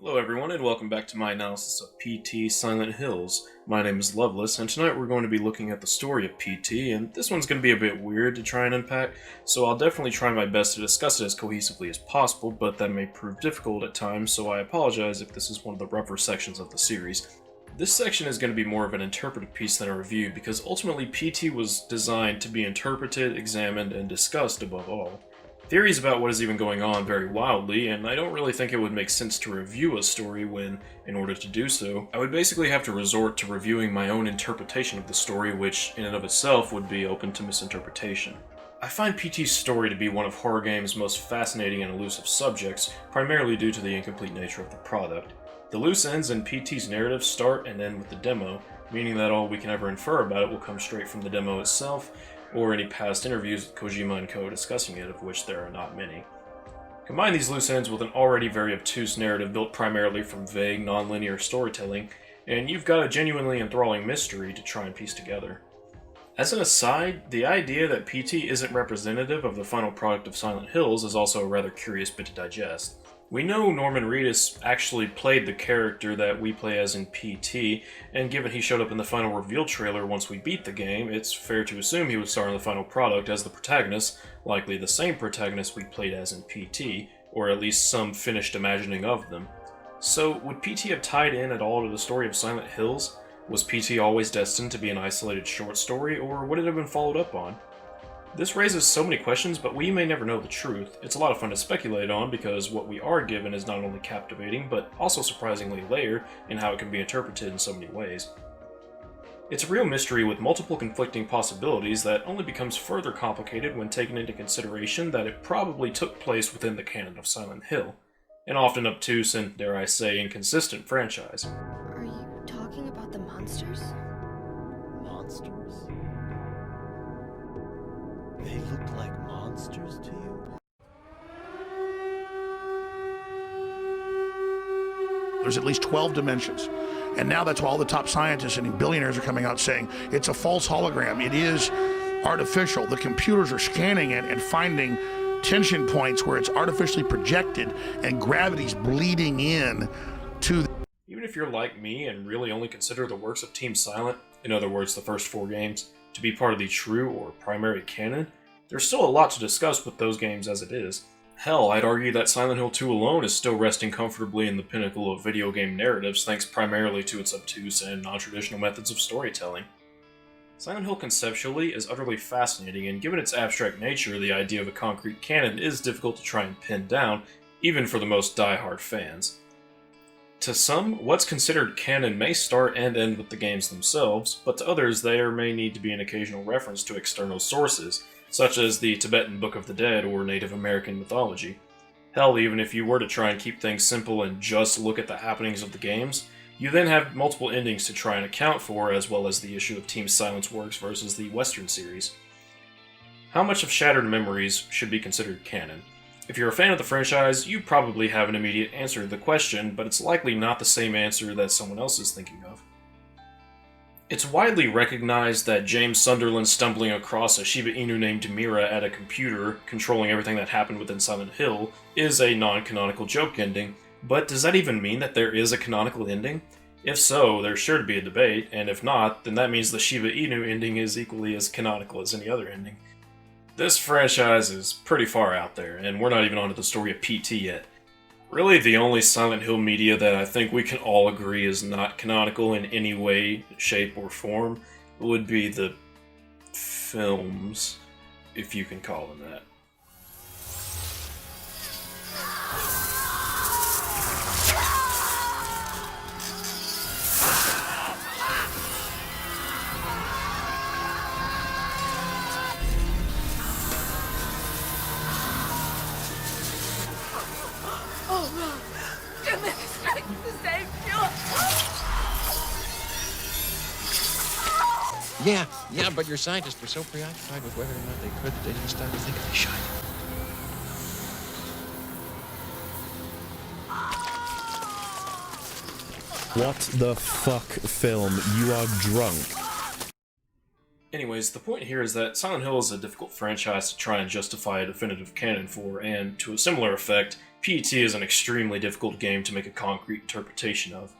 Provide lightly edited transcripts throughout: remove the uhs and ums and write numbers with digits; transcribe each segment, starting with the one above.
Hello everyone and welcome back to my analysis of PT Silent Hills. My name is Loveless and tonight we're going to be looking at the story of PT, and this one's going to be a bit weird to try and unpack, so I'll definitely try my best to discuss it as cohesively as possible, but that may prove difficult at times, so I apologize if this is one of the rougher sections of the series. This section is going to be more of an interpretive piece than a review because ultimately PT was designed to be interpreted, examined, and discussed above all. Theories about what is even going on vary wildly, and I don't really think it would make sense to review a story when, in order to do so, I would basically have to resort to reviewing my own interpretation of the story, which in and of itself would be open to misinterpretation. I find PT's story to be one of horror games' most fascinating and elusive subjects, primarily due to the incomplete nature of the product. The loose ends in PT's narrative start and end with the demo, meaning that all we can ever infer about it will come straight from the demo itself, or any past interviews with Kojima and co discussing it, of which there are not many. Combine these loose ends with an already very obtuse narrative built primarily from vague, non-linear storytelling, and you've got a genuinely enthralling mystery to try and piece together. As an aside, the idea that PT isn't representative of the final product of Silent Hills is also a rather curious bit to digest. We know Norman Reedus actually played the character that we play as in PT, and given he showed up in the final reveal trailer once we beat the game, it's fair to assume he would star in the final product as the protagonist, likely the same protagonist we played as in PT, or at least some finished imagining of them. So, would PT have tied in at all to the story of Silent Hills? Was PT always destined to be an isolated short story, or would it have been followed up on? This raises so many questions, but we may never know the truth. It's a lot of fun to speculate on because what we are given is not only captivating, but also surprisingly layered in how it can be interpreted in so many ways. It's a real mystery with multiple conflicting possibilities that only becomes further complicated when taken into consideration that it probably took place within the canon of Silent Hill, an often obtuse and, dare I say, inconsistent franchise. Are you talking about the monsters? Monsters? They look like monsters to you? There's at least 12 dimensions. And now that's why all the top scientists and billionaires are coming out saying it's a false hologram. It is artificial. The computers are scanning it and finding tension points where it's artificially projected and gravity's bleeding in to Even if you're like me and really only consider the works of Team Silent, in other words the first 4 games, to be part of the true or primary canon, there's still a lot to discuss with those games as it is. Hell, I'd argue that Silent Hill 2 alone is still resting comfortably in the pinnacle of video game narratives thanks primarily to its obtuse and non-traditional methods of storytelling. Silent Hill conceptually is utterly fascinating, and given its abstract nature, the idea of a concrete canon is difficult to try and pin down, even for the most die-hard fans. To some, what's considered canon may start and end with the games themselves, but to others there may need to be an occasional reference to external sources, such as the Tibetan Book of the Dead or Native American mythology. Hell, even if you were to try and keep things simple and just look at the happenings of the games, you then have multiple endings to try and account for, as well as the issue of Team Silent's works versus the Western series. How much of Shattered Memories should be considered canon? If you're a fan of the franchise, you probably have an immediate answer to the question, but it's likely not the same answer that someone else is thinking of. It's widely recognized that James Sunderland stumbling across a Shiba Inu named Mira at a computer, controlling everything that happened within Silent Hill, is a non-canonical joke ending, but does that even mean that there is a canonical ending? If so, there's sure to be a debate, and if not, then that means the Shiba Inu ending is equally as canonical as any other ending. This franchise is pretty far out there, and we're not even onto the story of PT yet. Really, the only Silent Hill media that I think we can all agree is not canonical in any way, shape, or form would be the films, if you can call them that. Yeah, but your scientists were so preoccupied with whether or not they could that they didn't stop to think if they should. What the fuck, film? You are drunk. Anyways, the point here is that Silent Hill is a difficult franchise to try and justify a definitive canon for, and to a similar effect, PT is an extremely difficult game to make a concrete interpretation of.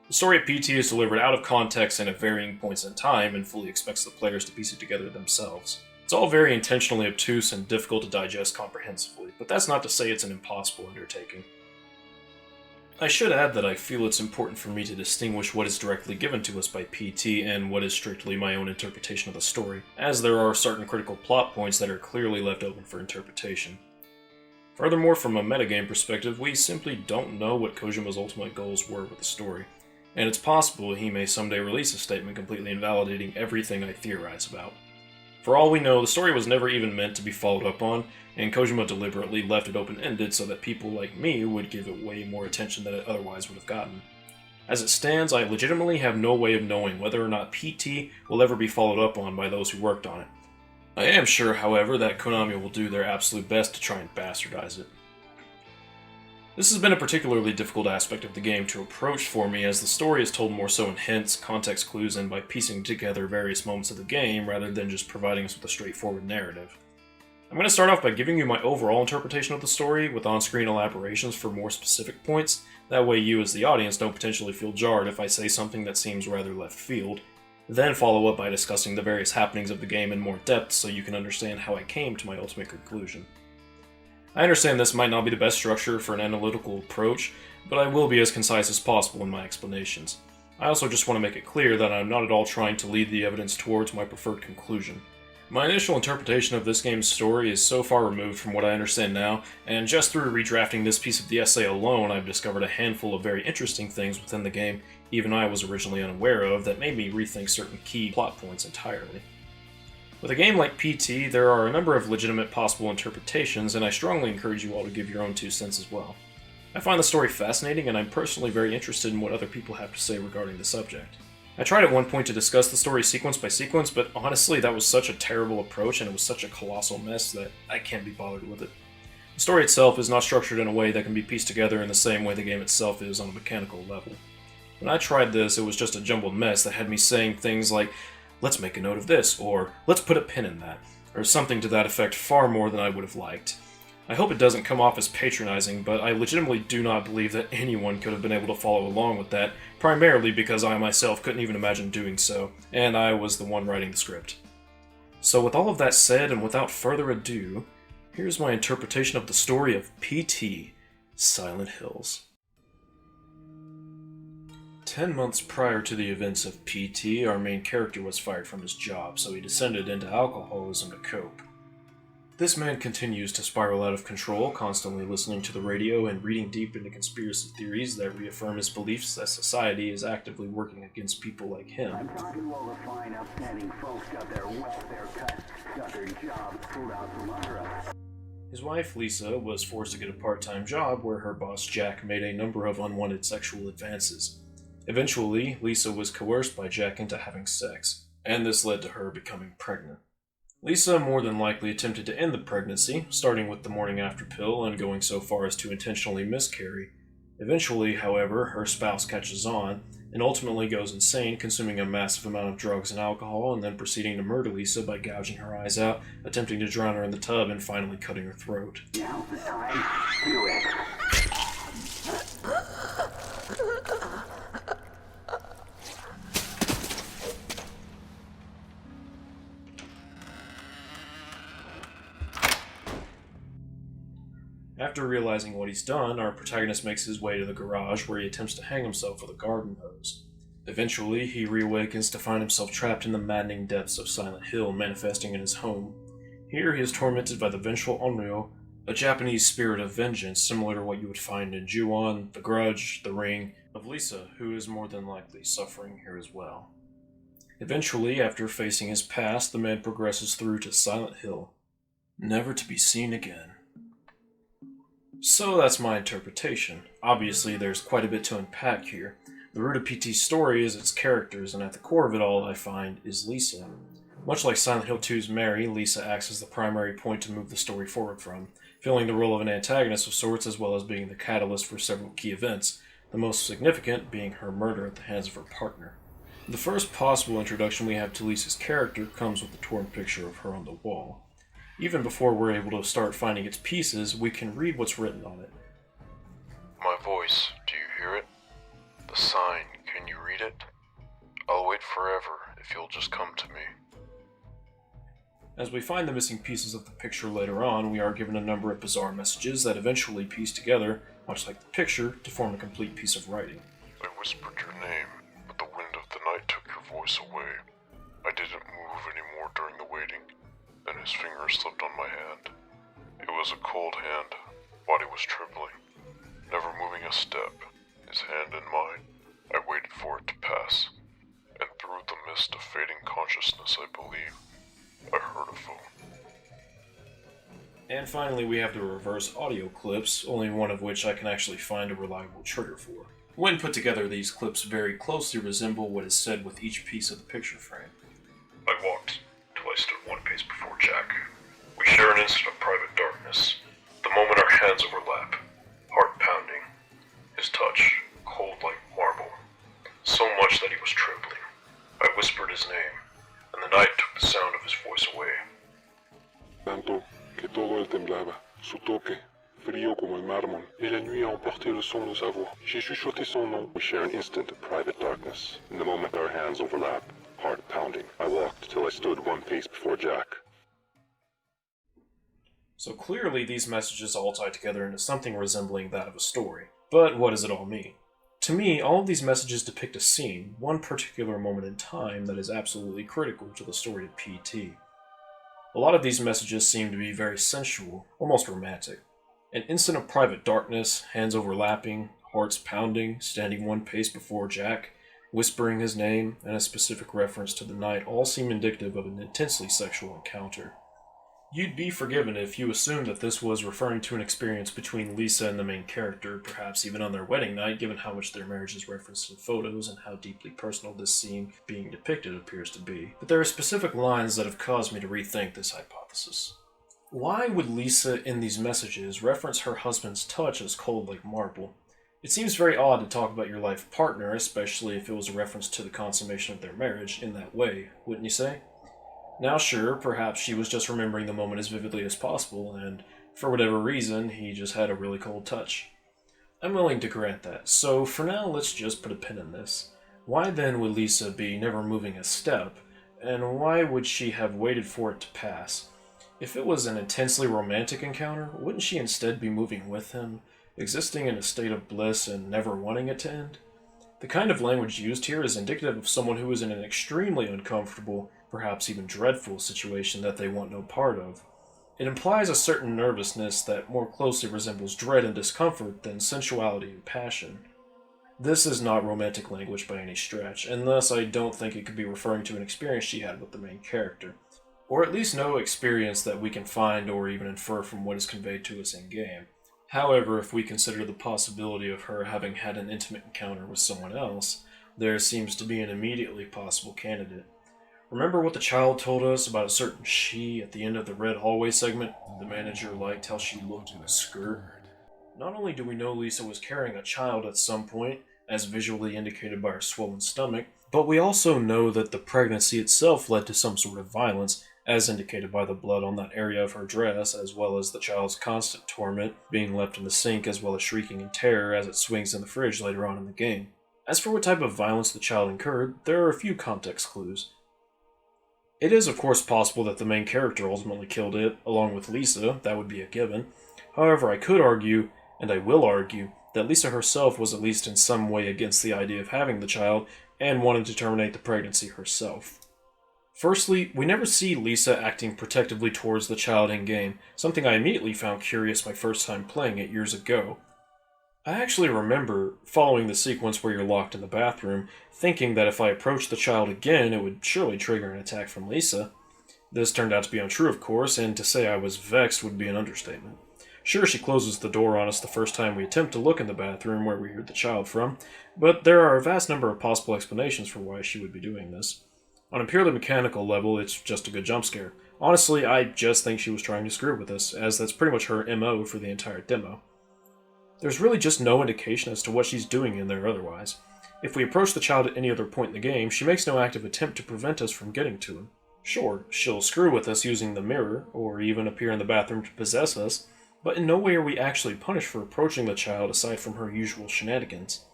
The story of PT is delivered out of context and at varying points in time, and fully expects the players to piece it together themselves. It's all very intentionally obtuse and difficult to digest comprehensively, but that's not to say it's an impossible undertaking. I should add that I feel it's important for me to distinguish what is directly given to us by PT and what is strictly my own interpretation of the story, as there are certain critical plot points that are clearly left open for interpretation. Furthermore, from a metagame perspective, we simply don't know what Kojima's ultimate goals were with the story, and it's possible he may someday release a statement completely invalidating everything I theorize about. For all we know, the story was never even meant to be followed up on, and Kojima deliberately left it open-ended so that people like me would give it way more attention than it otherwise would have gotten. As it stands, I legitimately have no way of knowing whether or not PT will ever be followed up on by those who worked on it. I am sure, however, that Konami will do their absolute best to try and bastardize it. This has been a particularly difficult aspect of the game to approach for me, as the story is told more so in hints, context clues, and by piecing together various moments of the game rather than just providing us with a straightforward narrative. I'm going to start off by giving you my overall interpretation of the story, with on-screen elaborations for more specific points. That way you as the audience don't potentially feel jarred if I say something that seems rather left field. Then follow up by discussing the various happenings of the game in more depth so you can understand how I came to my ultimate conclusion. I understand this might not be the best structure for an analytical approach, but I will be as concise as possible in my explanations. I also just want to make it clear that I'm not at all trying to lead the evidence towards my preferred conclusion. My initial interpretation of this game's story is so far removed from what I understand now, and just through redrafting this piece of the essay alone, I've discovered a handful of very interesting things within the game even I was originally unaware of that made me rethink certain key plot points entirely. With a game like PT, there are a number of legitimate possible interpretations, and I strongly encourage you all to give your own 2 cents as well. I find the story fascinating, and I'm personally very interested in what other people have to say regarding the subject. I tried at one point to discuss the story sequence by sequence, but honestly that was such a terrible approach and it was such a colossal mess that I can't be bothered with it. The story itself is not structured in a way that can be pieced together in the same way the game itself is on a mechanical level. When I tried this, it was just a jumbled mess that had me saying things like, let's make a note of this, or let's put a pin in that, or something to that effect far more than I would have liked. I hope it doesn't come off as patronizing, but I legitimately do not believe that anyone could have been able to follow along with that, primarily because I myself couldn't even imagine doing so, and I was the one writing the script. So with all of that said, and without further ado, here's my interpretation of the story of PT, Silent Hills. 10 months prior to the events of PT, our main character was fired from his job, so he descended into alcoholism to cope. This man continues to spiral out of control, constantly listening to the radio and reading deep into conspiracy theories that reaffirm his beliefs that society is actively working against people like him. I'm talking to all the fine, upstanding folks got their welfare cut, got their jobs pulled out from under us. His wife, Lisa, was forced to get a part-time job where her boss, Jack, made a number of unwanted sexual advances. Eventually, Lisa was coerced by Jack into having sex, and this led to her becoming pregnant. Lisa more than likely attempted to end the pregnancy, starting with the morning after pill and going so far as to intentionally miscarry. Eventually, however, her spouse catches on, and ultimately goes insane, consuming a massive amount of drugs and alcohol, and then proceeding to murder Lisa by gouging her eyes out, attempting to drown her in the tub, and finally cutting her throat. Now's the time. Do it. After realizing what he's done, our protagonist makes his way to the garage where he attempts to hang himself with a garden hose. Eventually, he reawakens to find himself trapped in the maddening depths of Silent Hill, manifesting in his home. Here, he is tormented by the vengeful Onryo, a Japanese spirit of vengeance similar to what you would find in Ju-On, The Grudge, The Ring, of Lisa, who is more than likely suffering here as well. Eventually, after facing his past, the man progresses through to Silent Hill, never to be seen again. So that's my interpretation. Obviously, there's quite a bit to unpack here. The root of PT's story is its characters, and at the core of it all, I find, is Lisa. Much like Silent Hill 2's Mary, Lisa acts as the primary point to move the story forward from, filling the role of an antagonist of sorts as well as being the catalyst for several key events, the most significant being her murder at the hands of her partner. The first possible introduction we have to Lisa's character comes with the torn picture of her on the wall. Even before we're able to start finding its pieces, we can read what's written on it. My voice, do you hear it? The sign, can you read it? I'll wait forever if you'll just come to me. As we find the missing pieces of the picture later on, we are given a number of bizarre messages that eventually piece together, much like the picture, to form a complete piece of writing. I whispered your name, but the wind of the night took your voice away. I didn't move anymore during the waiting. Then his fingers slipped on my hand. It was a cold hand. Body was trembling, never moving a step. His hand in mine. I waited for it to pass. And through the mist of fading consciousness, I believe, I heard a phone. And finally, we have the reverse audio clips, only one of which I can actually find a reliable trigger for. When put together, these clips very closely resemble what is said with each piece of the picture frame. I walked till I stood one pace before Jack. We share an instant of private darkness. The moment our hands overlap, heart pounding. His touch, cold like marble. So much that he was trembling. I whispered his name, and the night took the sound of his voice away. Tanto que todo él temblaba, su toque, frío como el mármol, et la nuit a emporté le son de sa voix. J'ai chuchoté son nom. We share an instant of private darkness. In the moment our hands overlap, heart pounding, I walked till I stood one pace before Jack. So clearly these messages all tie together into something resembling that of a story. But what does it all mean? To me, all of these messages depict a scene, one particular moment in time that is absolutely critical to the story of PT. A lot of these messages seem to be very sensual, almost romantic. An instant of private darkness, hands overlapping, hearts pounding, standing one pace before Jack, whispering his name, and a specific reference to the night all seem indicative of an intensely sexual encounter. You'd be forgiven if you assumed that this was referring to an experience between Lisa and the main character, perhaps even on their wedding night, given how much their marriage is referenced in photos and how deeply personal this scene being depicted appears to be. But there are specific lines that have caused me to rethink this hypothesis. Why would Lisa in these messages reference her husband's touch as cold like marble? It seems very odd to talk about your life partner, especially if it was a reference to the consummation of their marriage in that way, wouldn't you say? Now sure, perhaps she was just remembering the moment as vividly as possible, and for whatever reason, he just had a really cold touch. I'm willing to grant that, so for now let's just put a pin in this. Why then would Lisa be never moving a step, and why would she have waited for it to pass? If it was an intensely romantic encounter, wouldn't she instead be moving with him, existing in a state of bliss and never wanting it to end? The kind of language used here is indicative of someone who is in an extremely uncomfortable, perhaps even dreadful situation that they want no part of. It implies a certain nervousness that more closely resembles dread and discomfort than sensuality and passion. This is not romantic language by any stretch, and thus I don't think it could be referring to an experience she had with the main character, or at least no experience that we can find or even infer from what is conveyed to us in-game. However, if we consider the possibility of her having had an intimate encounter with someone else, there seems to be an immediately possible candidate. Remember what the child told us about a certain she at the end of the red hallway segment? The manager liked how she looked in a skirt. Not only do we know Lisa was carrying a child at some point, as visually indicated by her swollen stomach, but we also know that the pregnancy itself led to some sort of violence, as indicated by the blood on that area of her dress, as well as the child's constant torment, being left in the sink, as well as shrieking in terror as it swings in the fridge later on in the game. As for what type of violence the child incurred, there are a few context clues. It is of course possible that the main character ultimately killed it, along with Lisa, that would be a given. However, I could argue, and I will argue, that Lisa herself was at least in some way against the idea of having the child, and wanted to terminate the pregnancy herself. Firstly, we never see Lisa acting protectively towards the child in-game, something I immediately found curious my first time playing it years ago. I actually remember, following the sequence where you're locked in the bathroom, thinking that if I approached the child again, it would surely trigger an attack from Lisa. This turned out to be untrue, of course, and to say I was vexed would be an understatement. Sure, she closes the door on us the first time we attempt to look in the bathroom where we heard the child from, but there are a vast number of possible explanations for why she would be doing this. On a purely mechanical level, it's just a good jump scare. Honestly, I just think she was trying to screw with us, as that's pretty much her MO for the entire demo. There's really just no indication as to what she's doing in there otherwise. If we approach the child at any other point in the game, she makes no active attempt to prevent us from getting to him. Sure, she'll screw with us using the mirror, or even appear in the bathroom to possess us, but in no way are we actually punished for approaching the child aside from her usual shenanigans.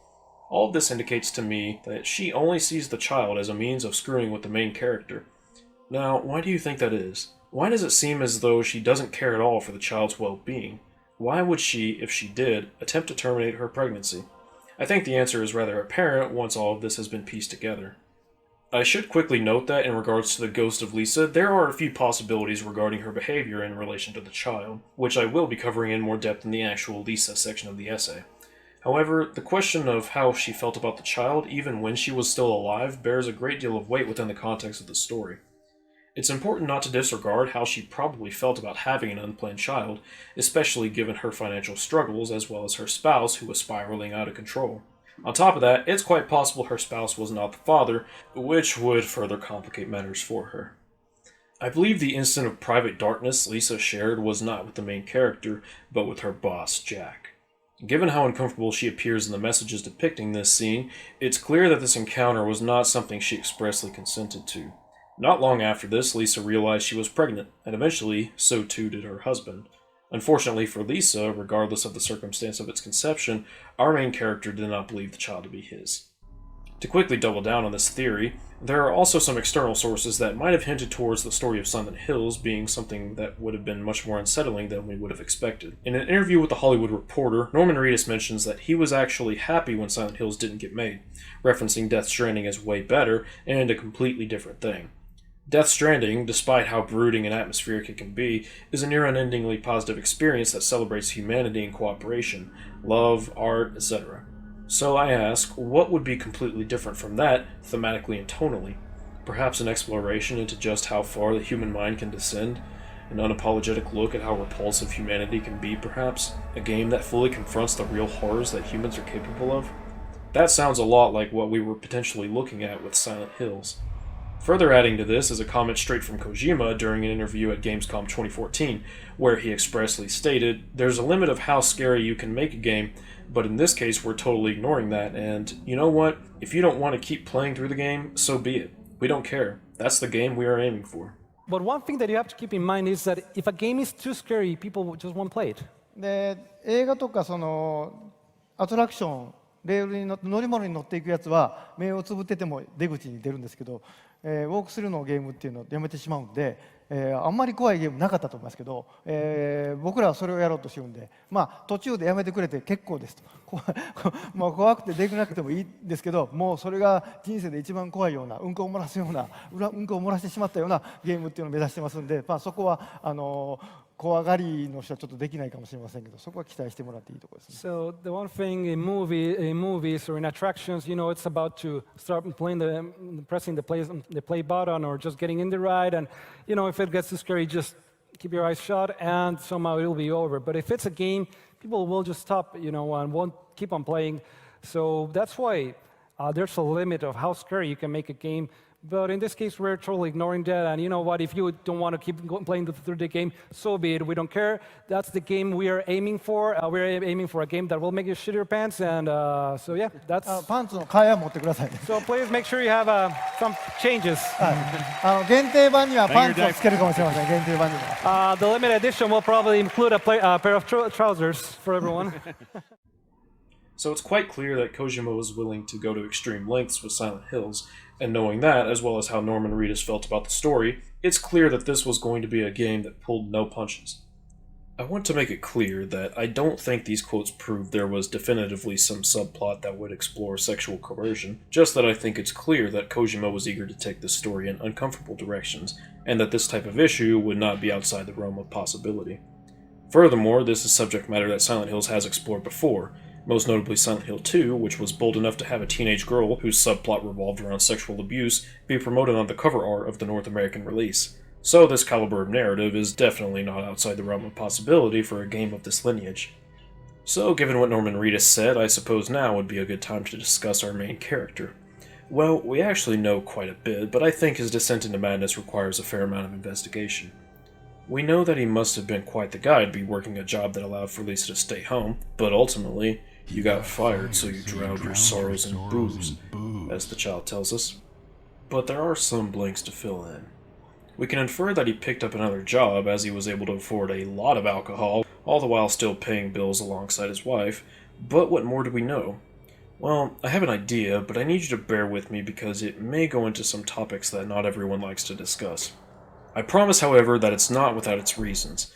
All of this indicates to me that she only sees the child as a means of screwing with the main character. Now, why do you think that is? Why does it seem as though she doesn't care at all for the child's well-being? Why would she, if she did, attempt to terminate her pregnancy? I think the answer is rather apparent once all of this has been pieced together. I should quickly note that in regards to the ghost of Lisa, there are a few possibilities regarding her behavior in relation to the child, which I will be covering in more depth in the actual Lisa section of the essay. However, the question of how she felt about the child, even when she was still alive, bears a great deal of weight within the context of the story. It's important not to disregard how she probably felt about having an unplanned child, especially given her financial struggles as well as her spouse who was spiraling out of control. On top of that, it's quite possible her spouse was not the father, which would further complicate matters for her. I believe the instant of private darkness Lisa shared was not with the main character, but with her boss, Jack. Given how uncomfortable she appears in the messages depicting this scene, it's clear that this encounter was not something she expressly consented to. Not long after this, Lisa realized she was pregnant, and eventually, so too did her husband. Unfortunately for Lisa, regardless of the circumstance of its conception, our main character did not believe the child to be his. To quickly double down on this theory, there are also some external sources that might have hinted towards the story of Silent Hills being something that would have been much more unsettling than we would have expected. In an interview with The Hollywood Reporter, Norman Reedus mentions that he was actually happy when Silent Hills didn't get made, referencing Death Stranding as way better and a completely different thing. Death Stranding, despite how brooding and atmospheric it can be, is a near-unendingly positive experience that celebrates humanity and cooperation, love, art, etc. So I ask, what would be completely different from that, thematically and tonally? Perhaps an exploration into just how far the human mind can descend? An unapologetic look at how repulsive humanity can be, perhaps? A game that fully confronts the real horrors that humans are capable of? That sounds a lot like what we were potentially looking at with Silent Hills. Further adding to this is a comment straight from Kojima during an interview at Gamescom 2014, where he expressly stated, "There's a limit of how scary you can make a game, but in this case we're totally ignoring that, and you know what? If you don't want to keep playing through the game, so be it. We don't care. That's the game we are aiming for." But one thing that you have to keep in mind is that if a game is too scary, people just won't play it. で、映画とかそのアトラクション、レールに乗り物に乗っていくやつは目をつぶってても出口に出るんですけど、ウォークスルーのゲームっていうのをやめてしまうんで、あんまり怖いゲームなかったと思いますけど、僕らはそれをやろうとしてるんで、途中でやめてくれて結構ですと。怖くてできなくてもいいんですけど、もうそれが人生で一番怖いような、うんこを漏らすような、うんこを漏らしてしまったようなゲームっていうのを目指してますんで、そこは怖がりの人はちょっとできないかもしれませんけど、そこは期待してもらっていいところですね。So the one thing in movies or in attractions, it's about to start pressing the play button or just getting in the ride, and if it gets too scary, just keep your eyes shut and somehow it'll be over. But if it's a game, people will just stop, and won't keep on playing. So that's why there's a limit of how scary you can make a game. But in this case, we're totally ignoring that. And you know what? If you don't want to keep playing through the game, so be it. We don't care. That's the game we are aiming for. We're aiming for a game that will make you shit your pants. And so yeah, that's. パンツの替えは持ってくださいね。So please make sure you have some changes. 限定版にはパンツをつけるかもしれません。限定版には。The limited edition will probably include a pair of trousers for everyone. So it's quite clear that Kojima was willing to go to extreme lengths with Silent Hills, and knowing that, as well as how Norman Reedus felt about the story, it's clear that this was going to be a game that pulled no punches. I want to make it clear that I don't think these quotes prove there was definitively some subplot that would explore sexual coercion, just that I think it's clear that Kojima was eager to take this story in uncomfortable directions, and that this type of issue would not be outside the realm of possibility. Furthermore, this is subject matter that Silent Hills has explored before, most notably Silent Hill 2, which was bold enough to have a teenage girl whose subplot revolved around sexual abuse be promoted on the cover art of the North American release. So this caliber of narrative is definitely not outside the realm of possibility for a game of this lineage. So given what Norman Reedus said, I suppose now would be a good time to discuss our main character. Well, we actually know quite a bit, but I think his descent into madness requires a fair amount of investigation. We know that he must have been quite the guy to be working a job that allowed for Lisa to stay home, but ultimately, you got fired, so you drowned your sorrows in booze, as the child tells us. But there are some blanks to fill in. We can infer that he picked up another job as he was able to afford a lot of alcohol all the while still paying bills alongside his wife. But what more do we know? Well, I have an idea, but I need you to bear with me because it may go into some topics that not everyone likes to discuss. I promise, however, that it's not without its reasons.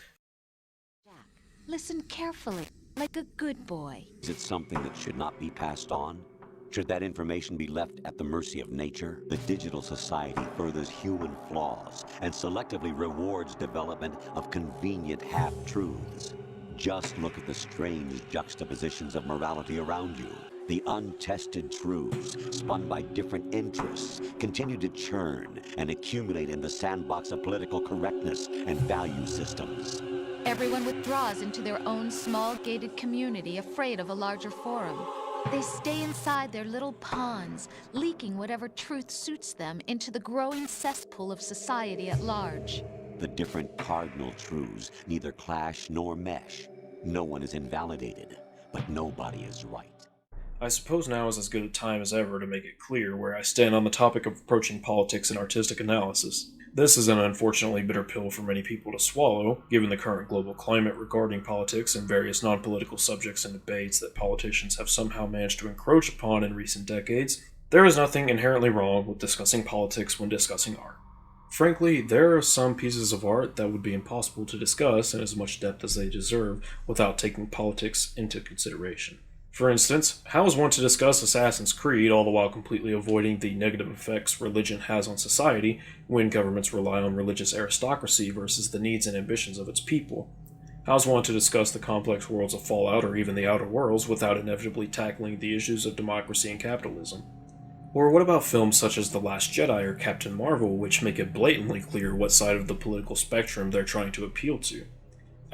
Listen carefully, like a good boy. Is it something that should not be passed on? Should that information be left at the mercy of nature? The digital society furthers human flaws and selectively rewards development of convenient half-truths. Just look at the strange juxtapositions of morality around you. The untested truths, spun by different interests, continue to churn and accumulate in the sandbox of political correctness and value systems. Everyone withdraws into their own small gated community, afraid of a larger forum. They stay inside their little ponds, leaking whatever truth suits them into the growing cesspool of society at large. The different cardinal truths neither clash nor mesh. No one is invalidated, but nobody is right. I suppose now is as good a time as ever to make it clear where I stand on the topic of approaching politics and artistic analysis. This is an unfortunately bitter pill for many people to swallow, given the current global climate regarding politics and various non-political subjects and debates that politicians have somehow managed to encroach upon in recent decades. There is nothing inherently wrong with discussing politics when discussing art. Frankly, there are some pieces of art that would be impossible to discuss in as much depth as they deserve without taking politics into consideration. For instance, how is one to discuss Assassin's Creed all the while completely avoiding the negative effects religion has on society when governments rely on religious aristocracy versus the needs and ambitions of its people? How is one to discuss the complex worlds of Fallout or even the Outer Worlds without inevitably tackling the issues of democracy and capitalism? Or what about films such as The Last Jedi or Captain Marvel, which make it blatantly clear what side of the political spectrum they're trying to appeal to?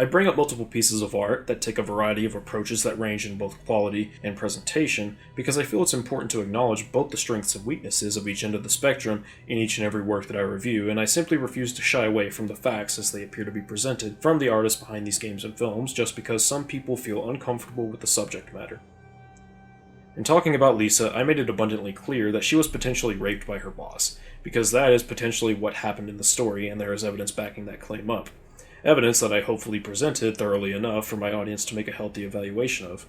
I bring up multiple pieces of art that take a variety of approaches that range in both quality and presentation because I feel it's important to acknowledge both the strengths and weaknesses of each end of the spectrum in each and every work that I review, and I simply refuse to shy away from the facts as they appear to be presented from the artists behind these games and films just because some people feel uncomfortable with the subject matter. In talking about Lisa, I made it abundantly clear that she was potentially raped by her boss, because that is potentially what happened in the story and there is evidence backing that claim up. Evidence that I hopefully presented thoroughly enough for my audience to make a healthy evaluation of.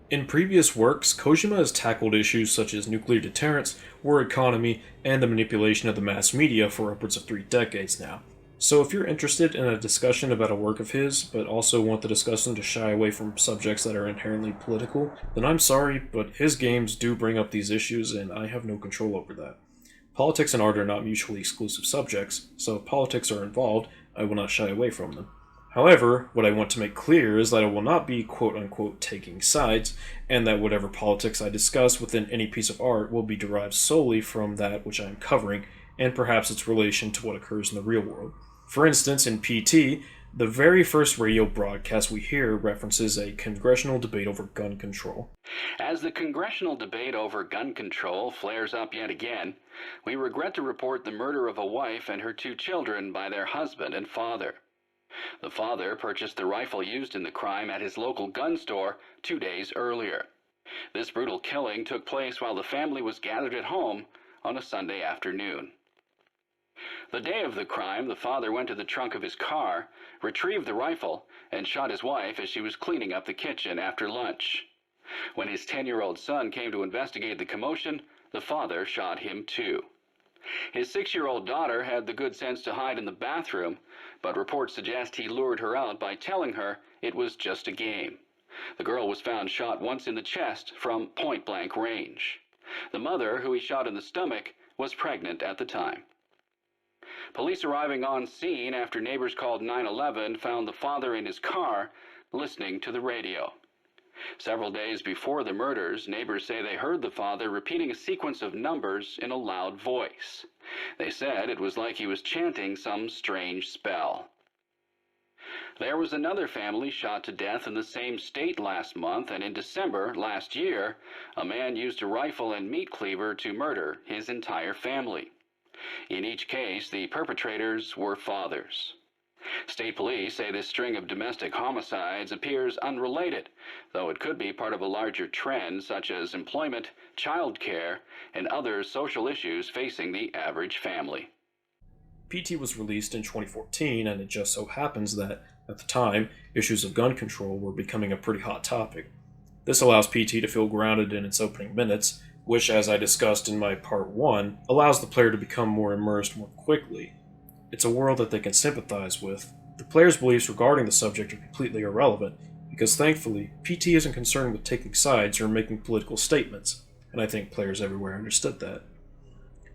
In previous works, Kojima has tackled issues such as nuclear deterrence, war economy, and the manipulation of the mass media for upwards of 3 decades now. So if you're interested in a discussion about a work of his, but also want the discussion to shy away from subjects that are inherently political, then I'm sorry, but his games do bring up these issues and I have no control over that. Politics and art are not mutually exclusive subjects, so if politics are involved, I will not shy away from them. However, what I want to make clear is that I will not be quote-unquote taking sides, and that whatever politics I discuss within any piece of art will be derived solely from that which I am covering, and perhaps its relation to what occurs in the real world. For instance, in PT, the very first radio broadcast we hear references a congressional debate over gun control. As the congressional debate over gun control flares up yet again, we regret to report the murder of a wife and her 2 children by their husband and father. The father purchased the rifle used in the crime at his local gun store 2 days earlier. This brutal killing took place while the family was gathered at home on a Sunday afternoon. The day of the crime, the father went to the trunk of his car, retrieved the rifle, and shot his wife as she was cleaning up the kitchen after lunch. When his 10-year-old son came to investigate the commotion, the father shot him too. His 6-year-old daughter had the good sense to hide in the bathroom, but reports suggest he lured her out by telling her it was just a game. The girl was found shot once in the chest from point-blank range. The mother, who he shot in the stomach, was pregnant at the time. Police arriving on scene after neighbors called 911 found the father in his car listening to the radio. Several days before the murders, neighbors say they heard the father repeating a sequence of numbers in a loud voice. They said it was like he was chanting some strange spell. There was another family shot to death in the same state last month, and in December last year, a man used a rifle and meat cleaver to murder his entire family. In each case, the perpetrators were fathers. State police say this string of domestic homicides appears unrelated, though it could be part of a larger trend such as employment, child care, and other social issues facing the average family. PT was released in 2014, and it just so happens that At the time, issues of gun control were becoming a pretty hot topic. This allows PT to feel grounded in its opening minutes, which, as I discussed in my Part 1, allows the player to become more immersed more quickly. It's a world that they can sympathize with. The player's beliefs regarding the subject are completely irrelevant, because thankfully, PT isn't concerned with taking sides or making political statements, and I think players everywhere understood that.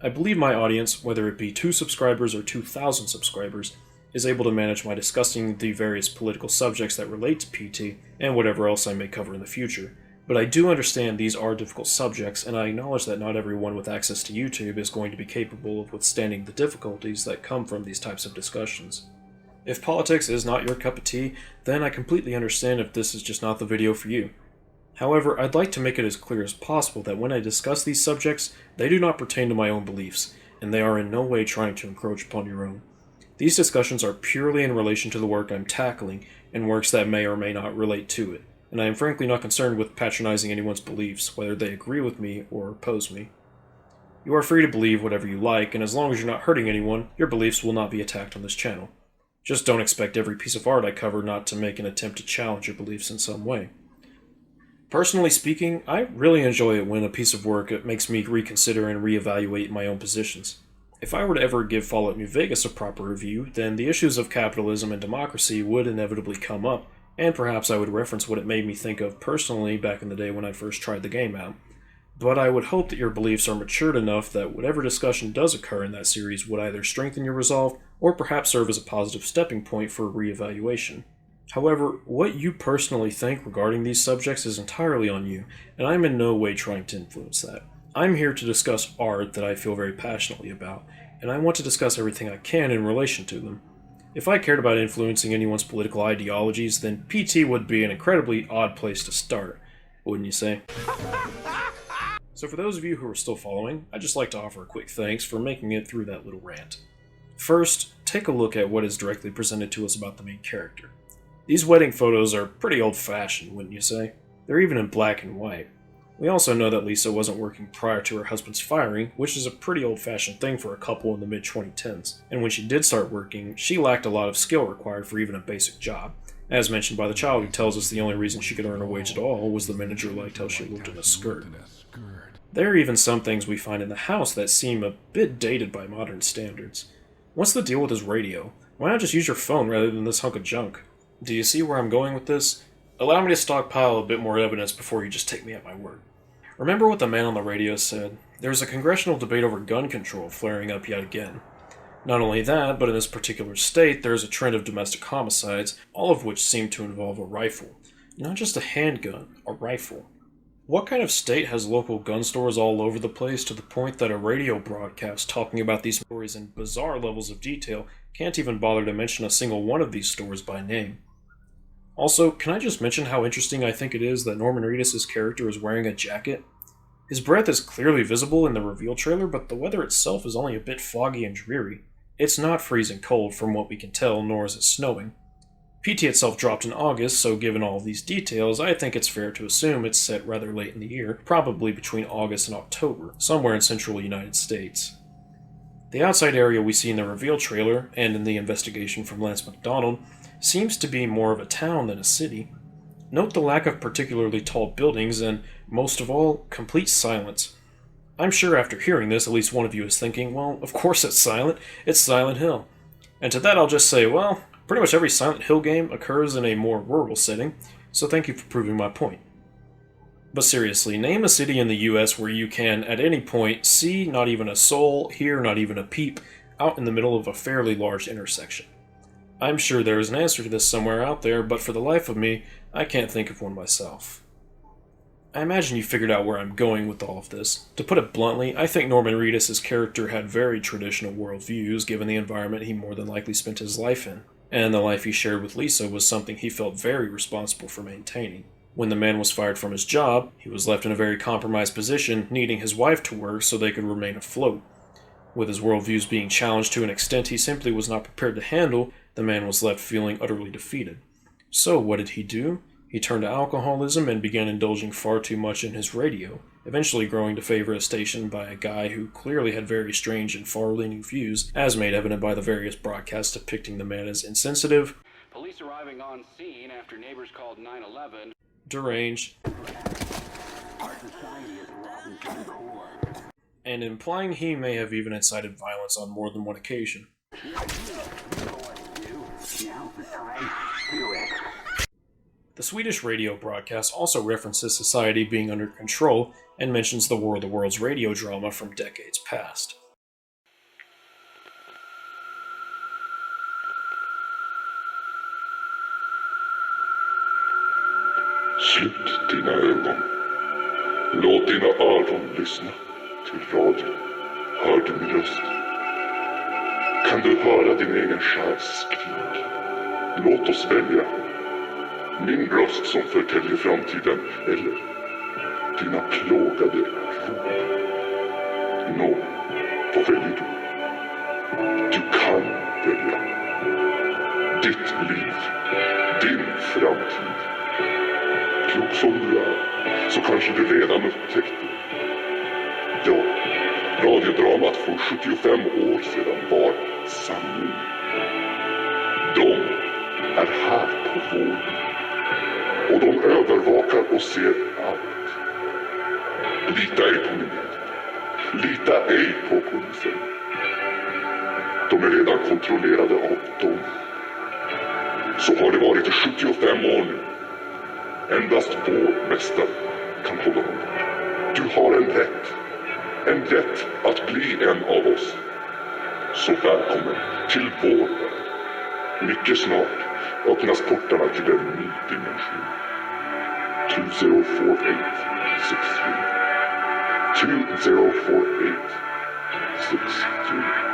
I believe my audience, whether it be 2 subscribers or 2,000 subscribers, is able to manage my discussing the various political subjects that relate to PT and whatever else I may cover in the future. But I do understand these are difficult subjects, and I acknowledge that not everyone with access to YouTube is going to be capable of withstanding the difficulties that come from these types of discussions. If politics is not your cup of tea, then I completely understand if this is just not the video for you. However, I'd like to make it as clear as possible that when I discuss these subjects, they do not pertain to my own beliefs, and they are in no way trying to encroach upon your own. These discussions are purely in relation to the work I'm tackling, and works that may or may not relate to it, and I am frankly not concerned with patronizing anyone's beliefs, whether they agree with me or oppose me. You are free to believe whatever you like, and as long as you're not hurting anyone, your beliefs will not be attacked on this channel. Just don't expect every piece of art I cover not to make an attempt to challenge your beliefs in some way. Personally speaking, I really enjoy it when a piece of work makes me reconsider and reevaluate my own positions. If I were to ever give Fallout New Vegas a proper review, then the issues of capitalism and democracy would inevitably come up, and perhaps I would reference what it made me think of personally back in the day when I first tried the game out. But I would hope that your beliefs are matured enough that whatever discussion does occur in that series would either strengthen your resolve, or perhaps serve as a positive stepping point for reevaluation. However, what you personally think regarding these subjects is entirely on you, and I'm in no way trying to influence that. I'm here to discuss art that I feel very passionately about, and I want to discuss everything I can in relation to them. If I cared about influencing anyone's political ideologies, then PT would be an incredibly odd place to start, wouldn't you say? So for those of you who are still following, I'd just like to offer a quick thanks for making it through that little rant. First, take a look at what is directly presented to us about the main character. These wedding photos are pretty old-fashioned, wouldn't you say? They're even in black and white. We also know that Lisa wasn't working prior to her husband's firing, which is a pretty old-fashioned thing for a couple in the mid-2010s. And when she did start working, she lacked a lot of skill required for even a basic job. As mentioned by the child who tells us the only reason she could earn a wage at all was the manager liked how she looked in a skirt. There are even some things we find in the house that seem a bit dated by modern standards. What's the deal with his radio? Why not just use your phone rather than this hunk of junk? Do you see where I'm going with this? Allow me to stockpile a bit more evidence before you just take me at my word. Remember what the man on the radio said? There's a congressional debate over gun control flaring up yet again. Not only that, but in this particular state, there is a trend of domestic homicides, all of which seem to involve a rifle. Not just a handgun, a rifle. What kind of state has local gun stores all over the place to the point that a radio broadcast talking about these stories in bizarre levels of detail can't even bother to mention a single one of these stores by name? Also, can I just mention how interesting I think it is that Norman Reedus' character is wearing a jacket? His breath is clearly visible in the reveal trailer, but the weather itself is only a bit foggy and dreary. It's not freezing cold from what we can tell, nor is it snowing. PT itself dropped in August, so given all of these details, I think it's fair to assume it's set rather late in the year, probably between August and October, somewhere in central United States. The outside area we see in the reveal trailer, and in the investigation from Lance McDonald, seems to be more of a town than a city. Note the lack of particularly tall buildings, and, most of all, complete silence. I'm sure after hearing this, at least one of you is thinking, well, of course it's silent Hill. And to that I'll just say, well, pretty much every Silent Hill game occurs in a more rural setting, so thank you for proving my point. But seriously, name a city in the US where you can, at any point, see not even a soul, hear not even a peep, out in the middle of a fairly large intersection. I'm sure there is an answer to this somewhere out there, but for the life of me, I can't think of one myself. I imagine you figured out where I'm going with all of this. To put it bluntly, I think Norman Reedus' character had very traditional worldviews given the environment he more than likely spent his life in, and the life he shared with Lisa was something he felt very responsible for maintaining. When the man was fired from his job, he was left in a very compromised position, needing his wife to work so they could remain afloat. With his worldviews being challenged to an extent he simply was not prepared to handle, the man was left feeling utterly defeated. So what did he do? He turned to alcoholism and began indulging far too much in his radio, eventually growing to favor a station by a guy who clearly had very strange and far-leaning views, as made evident by the various broadcasts depicting the man as insensitive, police arriving on scene after neighbors called 911. Deranged. Our society is rotten to the core. And implying he may have even incited violence on more than one occasion. You know what to do. Now's the time. Do it. The Swedish radio broadcast also references society being under control and mentions the War of the Worlds radio drama from decades past. Slut dina ögon. Låt dina öron lyssna till radio. Hör du min röst? Kan du höra din egen själs skrik? Låt oss välja. Min röst som förtäljer framtiden eller dina plågade rop. Nå, vad väljer du? Du kan välja. Ditt liv. Din framtid. Klok som du är, så kanske du redan upptäckte. Ja, radiodramat från 75 år sedan var sanning. De är här på vår jord. Och de övervakar och ser allt. Lita ej på myndigheterna. Lita ej på polisen. De är redan kontrollerade av dem. Så har det varit i 75 år nu. Endast vår mästare kan hålla honom. Du har en rätt. En rätt att bli en av oss. Så välkommen till vår värld. Mycket snart öppnas portarna till en ny dimension. 204863. 204863.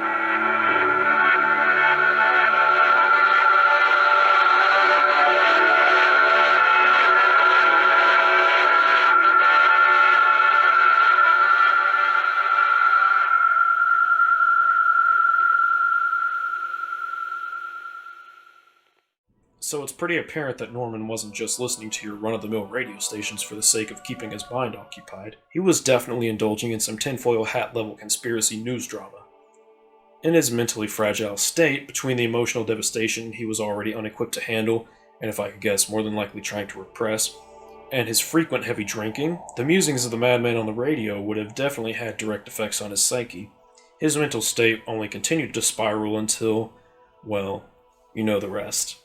So it's pretty apparent that Norman wasn't just listening to your run-of-the-mill radio stations for the sake of keeping his mind occupied. He was definitely indulging in some tinfoil hat-level conspiracy news drama. In his mentally fragile state, between the emotional devastation he was already unequipped to handle, and if I could guess, more than likely trying to repress, and his frequent heavy drinking, the musings of the madman on the radio would have definitely had direct effects on his psyche. His mental state only continued to spiral until, well, you know the rest.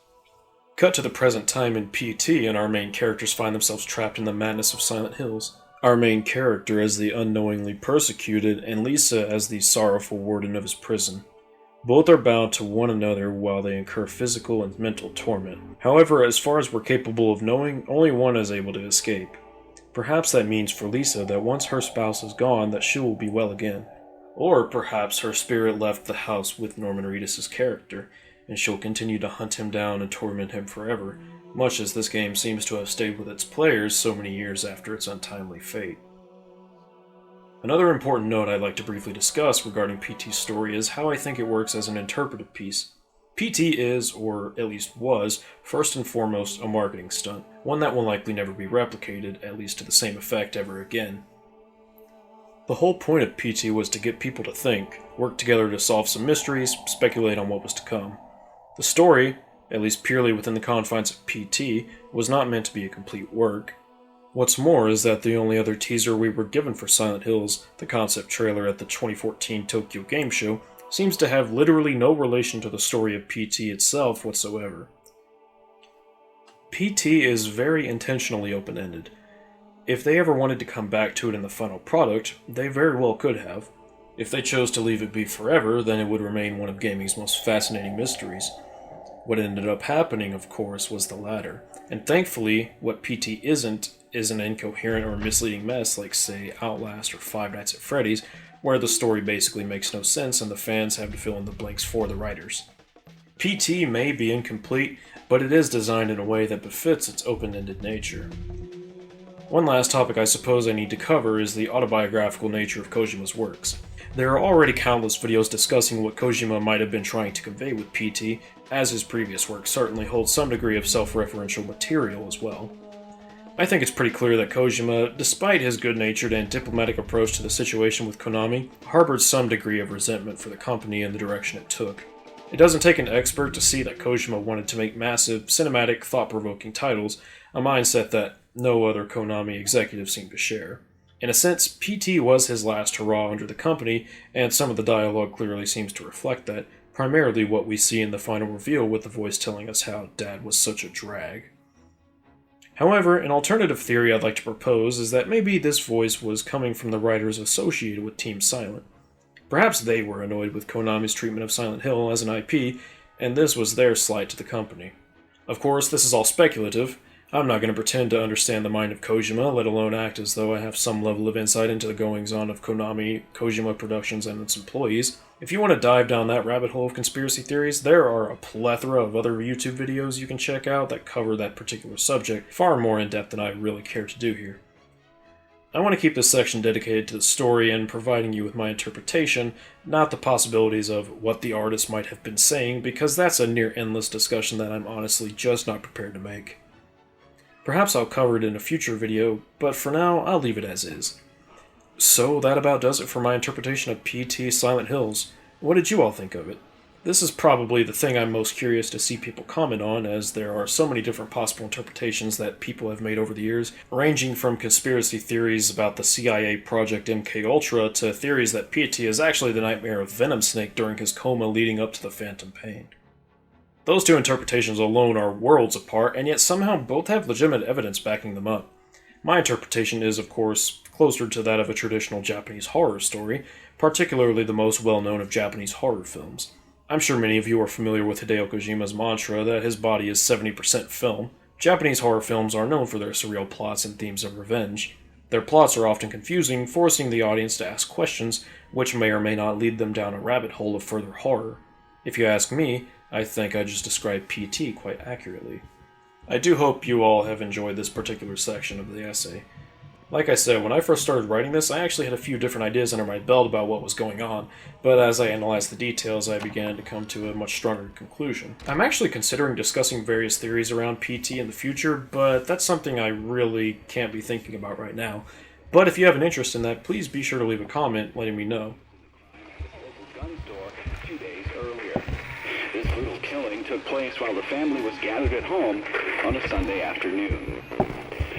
Cut to the present time in PT, and our main characters find themselves trapped in the madness of Silent Hills. Our main character as the unknowingly persecuted, and Lisa as the sorrowful warden of his prison. Both are bound to one another while they incur physical and mental torment. However, as far as we're capable of knowing, only one is able to escape. Perhaps that means for Lisa that once her spouse is gone, that she will be well again. Or perhaps her spirit left the house with Norman Reedus' character, and she'll continue to hunt him down and torment him forever, much as this game seems to have stayed with its players so many years after its untimely fate. Another important note I'd like to briefly discuss regarding PT's story is how I think it works as an interpretive piece. PT is, or at least was, first and foremost a marketing stunt, one that will likely never be replicated, at least to the same effect ever again. The whole point of PT was to get people to think, work together to solve some mysteries, speculate on what was to come. The story, at least purely within the confines of PT, was not meant to be a complete work. What's more is that the only other teaser we were given for Silent Hills, the concept trailer at the 2014 Tokyo Game Show, seems to have literally no relation to the story of PT itself whatsoever. PT is very intentionally open-ended. If they ever wanted to come back to it in the final product, they very well could have. If they chose to leave it be forever, then it would remain one of gaming's most fascinating mysteries. What ended up happening, of course, was the latter. And thankfully, what PT isn't is an incoherent or misleading mess like, say, Outlast or Five Nights at Freddy's, where the story basically makes no sense and the fans have to fill in the blanks for the writers. PT may be incomplete, but it is designed in a way that befits its open-ended nature. One last topic I suppose I need to cover is the autobiographical nature of Kojima's works. There are already countless videos discussing what Kojima might have been trying to convey with PT, as his previous work certainly holds some degree of self-referential material as well. I think it's pretty clear that Kojima, despite his good-natured and diplomatic approach to the situation with Konami, harbored some degree of resentment for the company and the direction it took. It doesn't take an expert to see that Kojima wanted to make massive, cinematic, thought-provoking titles, a mindset that no other Konami executive seemed to share. In a sense, PT was his last hurrah under the company, and some of the dialogue clearly seems to reflect that, primarily what we see in the final reveal with the voice telling us how Dad was such a drag. However, an alternative theory I'd like to propose is that maybe this voice was coming from the writers associated with Team Silent. Perhaps they were annoyed with Konami's treatment of Silent Hill as an IP, and this was their slight to the company. Of course, this is all speculative. I'm not going to pretend to understand the mind of Kojima, let alone act as though I have some level of insight into the goings-on of Konami, Kojima Productions, and its employees. If you want to dive down that rabbit hole of conspiracy theories, there are a plethora of other YouTube videos you can check out that cover that particular subject, far more in-depth than I really care to do here. I want to keep this section dedicated to the story and providing you with my interpretation, not the possibilities of what the artist might have been saying, because that's a near-endless discussion that I'm honestly just not prepared to make. Perhaps I'll cover it in a future video, but for now, I'll leave it as is. So that about does it for my interpretation of PT Silent Hills. What did you all think of it? This is probably the thing I'm most curious to see people comment on, as there are so many different possible interpretations that people have made over the years, ranging from conspiracy theories about the CIA Project MKUltra to theories that PT is actually the nightmare of Venom Snake during his coma leading up to the Phantom Pain. Those two interpretations alone are worlds apart, and yet somehow both have legitimate evidence backing them up. My interpretation is, of course, closer to that of a traditional Japanese horror story, particularly the most well-known of Japanese horror films. I'm sure many of you are familiar with Hideo Kojima's mantra that his body is 70% film. Japanese horror films are known for their surreal plots and themes of revenge. Their plots are often confusing, forcing the audience to ask questions, which may or may not lead them down a rabbit hole of further horror. If you ask me, I think I just described PT quite accurately. I do hope you all have enjoyed this particular section of the essay. Like I said, when I first started writing this, I actually had a few different ideas under my belt about what was going on, but as I analyzed the details, I began to come to a much stronger conclusion. I'm actually considering discussing various theories around PT in the future, but that's something I really can't be thinking about right now. But if you have an interest in that, please be sure to leave a comment letting me know. This brutal killing took place while the family was gathered at home on a Sunday afternoon.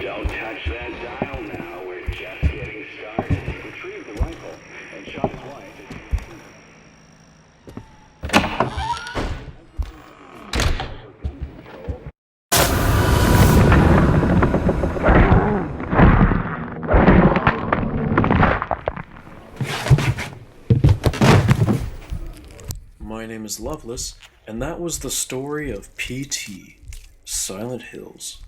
Don't touch that dial now, we're just getting started. He retrieved the rifle and shot his wife. My name is Loveless, and that was the story of PT, Silent Hills.